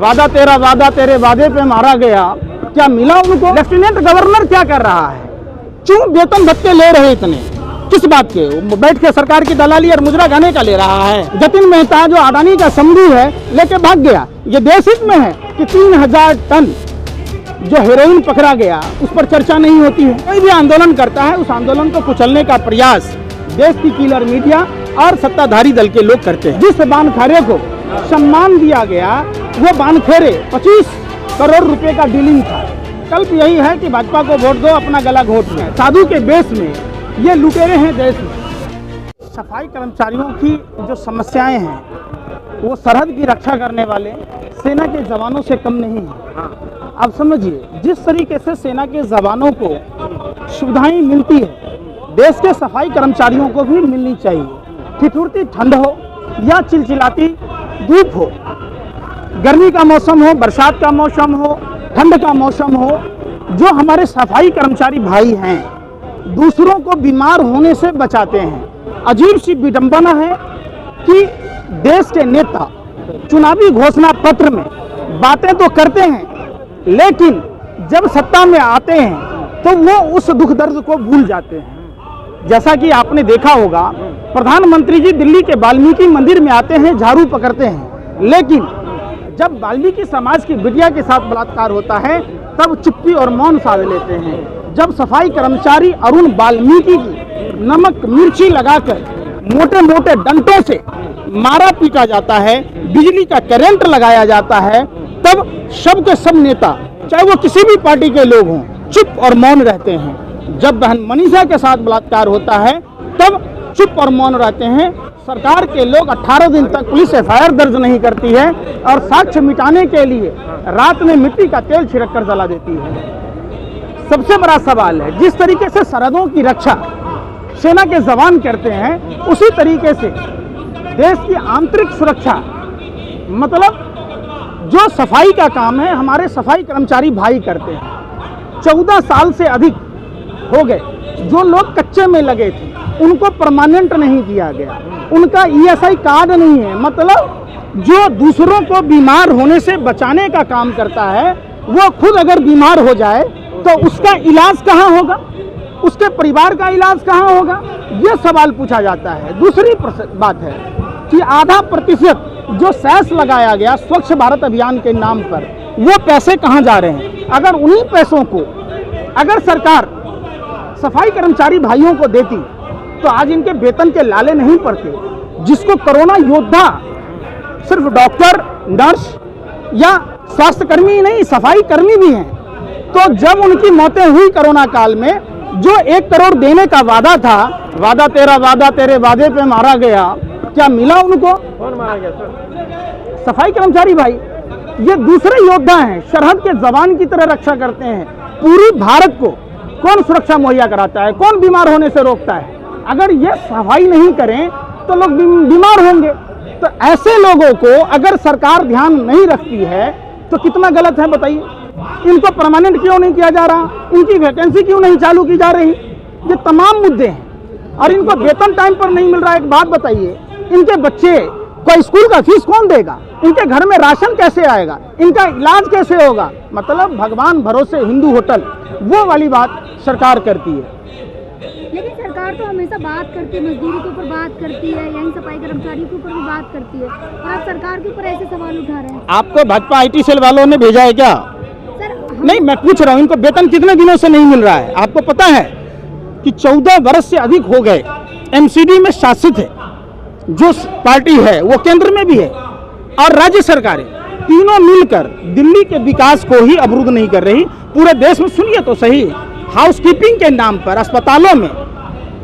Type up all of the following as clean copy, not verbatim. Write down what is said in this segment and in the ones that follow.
वादा तेरे वादे पे मारा गया, क्या मिला उनको? लेफ्टिनेंट गवर्नर क्या कर रहा है? क्यों वेतन भत्ते ले रहे इतने? किस बात के? बैठ के सरकार की दलाली और मुजरा गाने का ले रहा है। जतिन मेहता जो अडानी का समधी है लेके भाग गया। ये देश हित में है कि 3000 टन जो हेरोइन पकड़ा गया उस पर चर्चा नहीं होती है। कोई भी आंदोलन करता है, उस आंदोलन को कुचलने का प्रयास देश की किलर मीडिया और सत्ताधारी दल के लोग करते हैं। जिस बानखेड़े को सम्मान दिया गया वो बानखेड़े 25 करोड़ रुपए का डीलिंग था। कल्प यही है कि भाजपा को वोट दो, अपना गला घोट लें। साधु के बेस में ये लुटेरे हैं देश में। सफाई कर्मचारियों की जो समस्याएं हैं वो सरहद की रक्षा करने वाले सेना के जवानों से कम नहीं है। अब समझिए, जिस तरीके से सेना के जवानों को सुविधाएं मिलती है, देश के सफाई कर्मचारियों को भी मिलनी चाहिए। ठिठुरती ठंड हो या चिलचिलाती धूप हो, गर्मी का मौसम हो, बरसात का मौसम हो, ठंड का मौसम हो, जो हमारे सफाई कर्मचारी भाई हैं दूसरों को बीमार होने से बचाते हैं। अजीब सी विडंबना है कि देश के नेता चुनावी घोषणा पत्र में बातें तो करते हैं, लेकिन जब सत्ता में आते हैं तो वो उस दुख दर्द को भूल जाते हैं। जैसा कि आपने देखा होगा, प्रधानमंत्री जी दिल्ली के वाल्मीकि मंदिर में आते हैं, झाड़ू पकड़ते हैं, लेकिन जब वाल्मीकि समाज की बिटिया के साथ बलात्कार होता है तब चुप्पी और मौन साध लेते हैं। जब सफाई कर्मचारी अरुण वाल्मीकि की नमक मिर्ची लगाकर मोटे मोटे डंटों से मारा पीटा जाता है, बिजली का करंट लगाया जाता है, तब सब के सब नेता चाहे वो किसी भी पार्टी के लोग हों चुप और मौन रहते हैं। जब बहन मनीषा के साथ बलात्कार होता है तब चुप और मौन रहते हैं। सरकार के लोग 18 दिन तक पुलिस एफआईआर दर्ज नहीं करती है और साक्ष्य मिटाने के लिए रात में मिट्टी का तेल छिड़क कर जला देती है। सबसे बड़ा सवाल है, जिस तरीके से सरहदों की रक्षा सेना के जवान करते हैं, उसी तरीके से देश की आंतरिक सुरक्षा, मतलब जो सफाई का काम है हमारे सफाई कर्मचारी भाई करते हैं। 14 साल से अधिक हो गए जो लोग कच्चे में लगे थे उनको परमानेंट नहीं किया गया, उनका ईएसआई कार्ड नहीं है। मतलब जो दूसरों को बीमार होने से बचाने का काम करता है वो खुद अगर बीमार हो जाए तो उसका इलाज कहाँ होगा, उसके परिवार का इलाज कहाँ होगा, ये सवाल पूछा जाता है। दूसरी बात है कि आधा प्रतिशत जो सेस लगाया गया स्वच्छ भारत अभियान के नाम पर, वो पैसे कहाँ जा रहे हैं? अगर उन्हीं पैसों को अगर सरकार सफाई कर्मचारी भाइयों को देती तो आज इनके वेतन के लाले नहीं पड़ते। जिसको कोरोना योद्धा सिर्फ डॉक्टर, नर्स या स्वास्थ्य कर्मी ही नहीं, सफाई कर्मी भी हैं। तो जब उनकी मौतें हुई कोरोना काल में, जो 1 करोड़ देने का वादा था, वादा तेरे वादे पे मारा गया, क्या मिला उनको? कौन मारा गया सर? सफाई कर्मचारी भाई। ये दूसरे योद्धा हैं, सरहद के जवान की तरह रक्षा करते हैं। पूरी भारत को कौन सुरक्षा मुहैया कराता है, कौन बीमार होने से रोकता है? अगर ये सफाई नहीं करें तो लोग बीमार होंगे। तो ऐसे लोगों को अगर सरकार ध्यान नहीं रखती है तो कितना गलत है बताइए। इनको परमानेंट क्यों नहीं किया जा रहा, इनकी वैकेंसी क्यों नहीं चालू की जा रही? ये तमाम मुद्दे हैं और इनको वेतन टाइम पर नहीं मिल रहा है। एक बात बताइए, इनके बच्चे को स्कूल का फीस कौन देगा? इनके घर में राशन कैसे आएगा? इनका इलाज कैसे होगा? मतलब भगवान भरोसे हिंदू होटल, वो वाली बात सरकार करती है। लेकिन सरकार तो हमेशा बात करती है, मजदूरी के ऊपर बात करती है, यहीं सफाई कर्मचारियों के ऊपर भी बात करती है, और आप सरकार के ऊपर ऐसे सवाल उठा रहे हैं। आपको भाजपा आईटी सेल वालों ने भेजा है क्या? नहीं, मैं पूछ रहा हूँ, इनको वेतन कितने दिनों से नहीं मिल रहा है? आपको पता है कि 14 वर्ष से अधिक हो गए एमसीडी में शासित है जो पार्टी है, वो केंद्र में भी है और राज्य सरकारें तीनों मिलकर दिल्ली के विकास को ही अवरुद्ध नहीं कर रही। पूरे देश में सुनिए तो सही, हाउसकीपिंग के नाम पर अस्पतालों में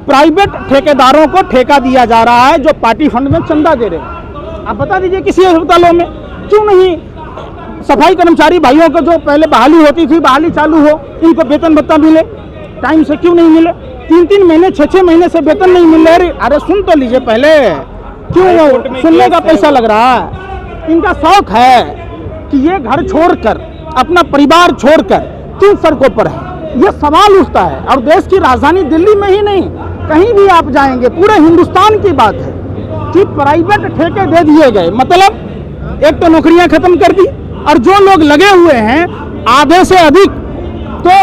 प्राइवेट ठेकेदारों को ठेका दिया जा रहा है जो पार्टी फंड में चंदा दे रहे हैं। आप बता दीजिए किसी अस्पतालों में क्यों नहीं सफाई कर्मचारी भाइयों को जो पहले बहाली होती थी, बहाली चालू हो, इनको वेतन भत्ता मिले, टाइम से क्यों नहीं मिले? 3-3 महीने 6-6 महीने से वेतन नहीं मिल रहे। अरे सुन तो लीजिए पहले, क्यों सुनने का पैसा लग रहा है? इनका शौक है कि ये घर छोड़कर, अपना परिवार छोड़कर क्यों सड़कों पर है, ये सवाल उठता है। और देश की राजधानी दिल्ली में ही नहीं, कहीं भी आप जाएंगे, पूरे हिंदुस्तान की बात है कि प्राइवेट ठेके दे दिए गए। मतलब एक तो नौकरियां खत्म कर दी, और जो लोग लगे हुए हैं आधे से अधिक तो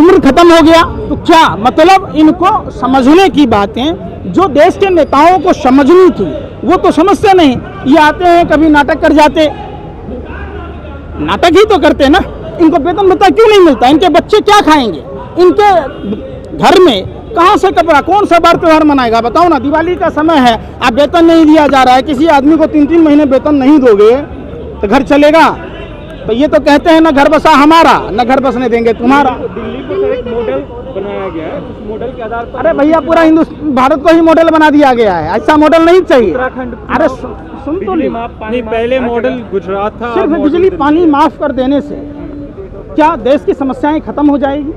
उम्र खत्म हो गया। तो क्या मतलब इनको समझने की बातें जो देश के नेताओं को समझनी थी वो तो समझते नहीं। ये आते हैं कभी नाटक कर जाते, नाटक ही तो करते ना। इनको वेतन भत्ता क्यों नहीं मिलता? इनके बच्चे क्या खाएंगे? इनके घर में कहाँ से कपड़ा, कौन सा बार त्योहार मनाएगा? बताओ ना, दिवाली का समय है, आप वेतन नहीं दिया जा रहा है, किसी आदमी को 3-3 महीने वेतन नहीं दोगे तो घर चलेगा? तो ये तो कहते हैं ना घर बसा हमारा, न घर बसने देंगे तुम्हारा। दिल्ली को सर एक मॉडल बनाया गया है, उस मॉडल के आधार पर अरे भैया पूरा हिंदुस्तान भारत को ही मॉडल बना दिया गया है, ऐसा मॉडल नहीं चाहिए। उत्तराखंड अरे सुन तो ली, नहीं, पहले मॉडल गुजरात था। सिर्फ बिजली पानी माफ कर देने से क्या देश की समस्याएं खत्म हो जाएगी?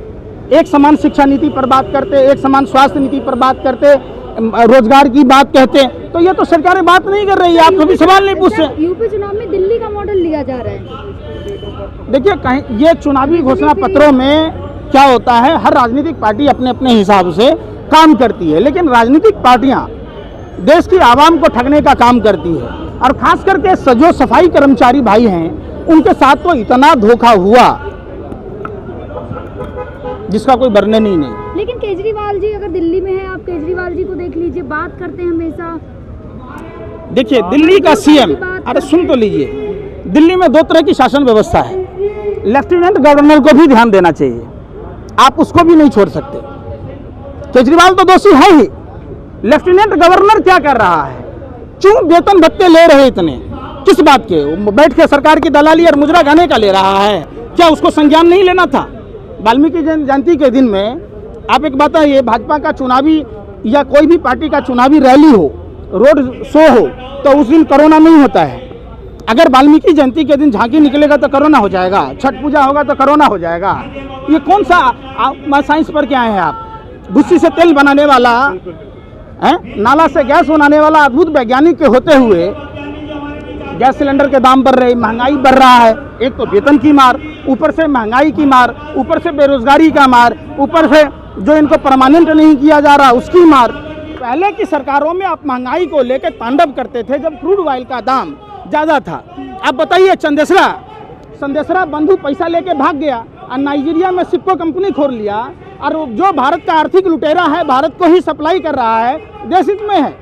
एक समान शिक्षा नीति पर बात करते, एक समान स्वास्थ्य नीति पर बात करते, रोजगार की बात कहते, तो ये तो सरकारें बात नहीं कर रही है। आप कभी सवाल नहीं पूछते। यूपी चुनाव में दिल्ली का मॉडल लिया जा रहा है। देखिए कहीं ये चुनावी घोषणा पत्रों में क्या होता है, हर राजनीतिक पार्टी अपने अपने हिसाब से काम करती है, लेकिन राजनीतिक पार्टियां देश की आवाम को ठगने का काम करती है। और खास करके जो सफाई कर्मचारी भाई हैं उनके साथ तो इतना धोखा हुआ जिसका कोई वर्णन ही नहीं। लेकिन केजरीवाल जी अगर दिल्ली में है, आप केजरीवाल जी को देख लीजिए, बात करते हैं हमेशा। देखिए दिल्ली का सीएम, अरे सुन तो लीजिए, दिल्ली में 2 तरह की शासन व्यवस्था है। लेफ्टिनेंट गवर्नर को भी ध्यान देना चाहिए, आप उसको भी नहीं छोड़ सकते। केजरीवाल तो दोषी है ही। लेफ्टिनेंट गवर्नर क्या कर रहा है? क्यों वेतन भत्ते ले रहे इतने? किस बात के? बैठ के सरकार की दलाली और मुजरा गाने का ले रहा है? क्या उसको संज्ञान नहीं लेना था? वाल्मीकि जयंती के दिन में आप एक बात है, ये भाजपा का चुनावी या कोई भी पार्टी का चुनावी रैली हो, रोड शो हो, तो उस दिन कोरोना नहीं होता है। अगर वाल्मीकि जयंती के दिन झांकी निकलेगा तो कोरोना हो जाएगा, छठ पूजा होगा तो कोरोना हो जाएगा। ये कौन सा साइंस पर क्या है? आप भूसी से तेल बनाने वाला है, नाला से गैस बनाने वाला अद्भुत वैज्ञानिक के होते हुए गैस सिलेंडर के दाम बढ़ रहे, महंगाई बढ़ रहा है। एक तो वेतन की मार, ऊपर से महंगाई की मार, ऊपर से बेरोजगारी का मार, ऊपर से जो इनको परमानेंट नहीं किया जा रहा उसकी मार। पहले की सरकारों में आप महंगाई को लेकर तांडव करते थे जब क्रूड ऑयल का दाम ज़्यादा था। आप बताइए, संदेशरा बंधु पैसा लेके भाग गया और नाइजीरिया में सिप्को कंपनी खोल लिया, और जो भारत का आर्थिक लुटेरा है, भारत को ही सप्लाई कर रहा है, देश हित में है।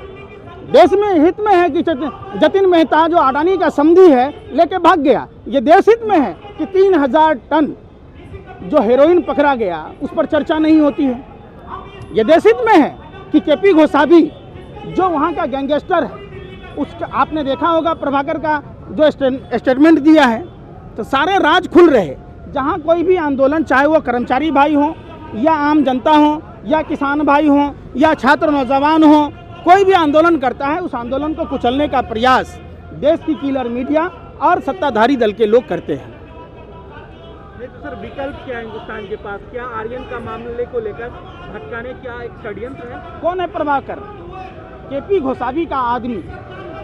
देश में हित में है कि जतिन मेहता जो अडानी का समधी है लेके भाग गया। ये देश हित में है कि 3000 टन जो हेरोइन पकड़ा गया उस पर चर्चा नहीं होती है। ये देश हित में है कि केपी गोसावी जो वहाँ का गैंगस्टर है, उसका आपने देखा होगा प्रभाकर का जो स्टेटमेंट दिया है, तो सारे राज खुल रहे। जहाँ कोई भी आंदोलन, चाहे वो कर्मचारी भाई हों या आम जनता हों या किसान भाई हों या छात्र नौजवान हों, कोई भी आंदोलन करता है, उस आंदोलन को कुचलने का प्रयास देश की किलर मीडिया और सत्ताधारी दल के लोग करते हैं। नहीं तो सर विकल्प क्या है हिंदुस्तान के पास? क्या आर्यन का मामले को लेकर भटकाने क्या एक षड्यंत्र है? कौन है प्रभाकर? केपी गोसावी का आदमी।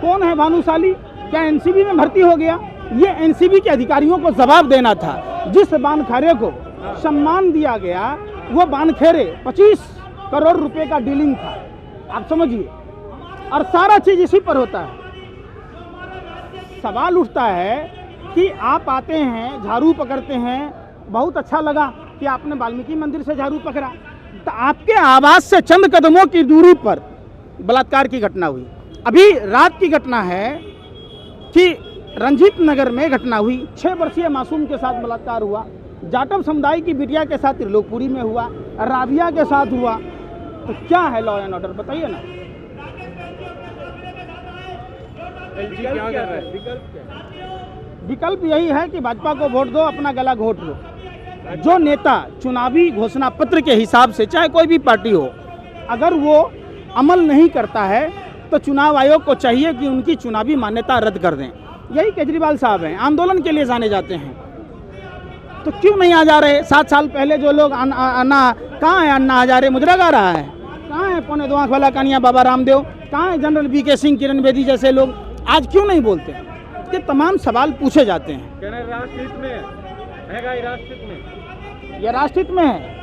कौन है भानुशाली? क्या एनसीबी में भर्ती हो गया? ये एनसीबी के अधिकारियों को जवाब देना था। जिस बानखेड़े को सम्मान दिया गया वो बानखेड़े 25 करोड़ रुपए का डीलिंग था, आप समझिए, और सारा चीज इसी पर होता है। सवाल उठता है कि आप आते हैं, झाड़ू पकड़ते हैं, बहुत अच्छा लगा कि आपने वाल्मीकि मंदिर से झाड़ू पकड़ा, तो आपके आवास से चंद कदमों की दूरी पर बलात्कार की घटना हुई। अभी रात की घटना है कि रंजीत नगर में घटना हुई, 6 वर्षीय मासूम के साथ बलात्कार हुआ। जाटव समुदाय की बिटिया के साथ त्रिलोकपुरी में हुआ, राबिया के साथ हुआ। तो क्या है लॉ एंड ऑर्डर, बताइए ना। क्या कर रहा है? विकल्प क्या? विकल्प यही है कि भाजपा को वोट दो, अपना गला घोट लो। जो नेता चुनावी घोषणा पत्र के हिसाब से, चाहे कोई भी पार्टी हो, अगर वो अमल नहीं करता है तो चुनाव आयोग को चाहिए कि उनकी चुनावी मान्यता रद्द कर दें। यही केजरीवाल साहब हैं, आंदोलन के लिए जाने जाते हैं, तो क्यों नहीं आ जा रहे? 7 साल पहले जो लोग अन्ना, कहाँ है अन्ना हजारे, मुजरा गा रहा है, कहाँ है पौने 2 आँख वाला कानिया बाबा रामदेव, कहाँ है जनरल बीके सिंह, किरण बेदी जैसे लोग, आज क्यों नहीं बोलते? ये तमाम सवाल पूछे जाते हैं। राष्ट्रहित में महंगाई राष्ट्रहित में, ये राष्ट्रहित में है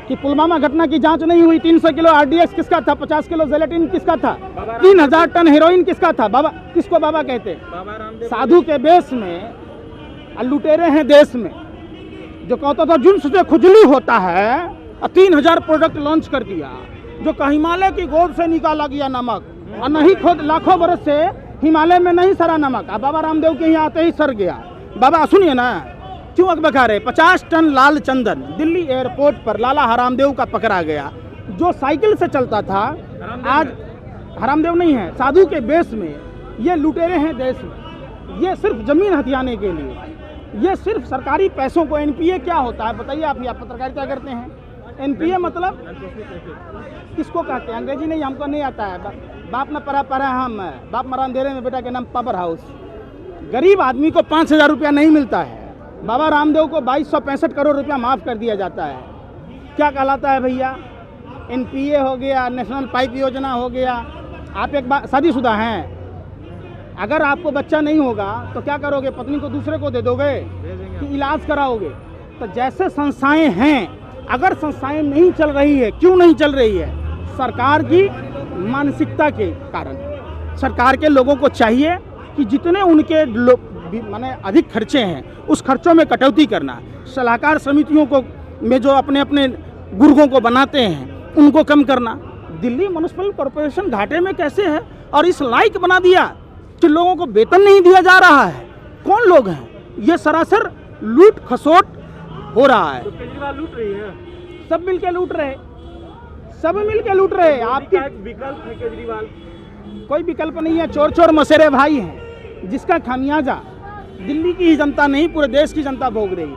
कि पुलवामा घटना की जांच नहीं हुई। 300 किलो आरडीएक्स किसका था? 50 किलो जेलेटिन किसका था? 3000 टन हेरोइन किसका था? बाबा, किसको बाबा कहते? बाबा रामदेव। साधु के बेस में लुटेरे हैं देश में। जो कहता था जुल्म से खुजली होता है, 3000 प्रोडक्ट लॉन्च कर दिया। जो हिमालय की गोद से निकाला गया नमक, और नहीं खुद लाखों बरस से हिमालय में नहीं सरा नमक, अब बाबा रामदेव के यहाँ आते ही सर गया। बाबा सुनिए ना, क्यों अकबका रहे। 50 टन लाल चंदन दिल्ली एयरपोर्ट पर लाला हरामदेव का पकड़ा गया। जो साइकिल से चलता था आज हरामदेव नहीं है, साधु के बेस में। ये लुटेरे हैं देश में। ये सिर्फ जमीन हथियाने के लिए, ये सिर्फ सरकारी पैसों को। एनपीए क्या होता है बताइए आप, या पत्रकारिता करते हैं। एनपीए मतलब किसको कहते हैं? अंग्रेजी नहीं, हमको नहीं आता है। बाप न पढ़ा हम, बाप मरा अंधेरे में, बेटा के नाम पावर हाउस। गरीब आदमी को 5000 रुपया नहीं मिलता है। बाबा रामदेव को 2265 करोड़ रुपया माफ़ कर दिया जाता है। क्या कहलाता है भैया? एनपीए हो गया, नेशनल पाइप योजना हो गया। आप एक बार शादीशुदा हैं, अगर आपको बच्चा नहीं होगा तो क्या करोगे? पत्नी को दूसरे को दे दोगे कि इलाज कराओगे? तो जैसे संस्थाएं हैं, अगर संस्थाएं नहीं चल रही है, क्यों नहीं चल रही है? सरकार की मानसिकता के कारण। सरकार के लोगों को चाहिए कि जितने उनके माने अधिक खर्चे हैं, उस खर्चों में कटौती करना। सलाहकार समितियों को में जो अपने अपने गुर्गों को बनाते हैं, उनको कम करना। दिल्ली म्युनिसिपल कॉरपोरेशन घाटे में कैसे है, और इस लायक बना दिया कि लोगों को वेतन नहीं दिया जा रहा है। कौन लोग हैं? ये सरासर लूट खसोट हो रहा है। तो केजरीवाल लूट रही है, सब मिलके लूट रहे, सब मिलके लूट रहे। आपकी विकल्प है केजरीवाल? कोई विकल्प नहीं है। चोर चोर मसेरे भाई हैं, जिसका खामियाजा दिल्ली की ही जनता नहीं, पूरे देश की जनता भोग रही है।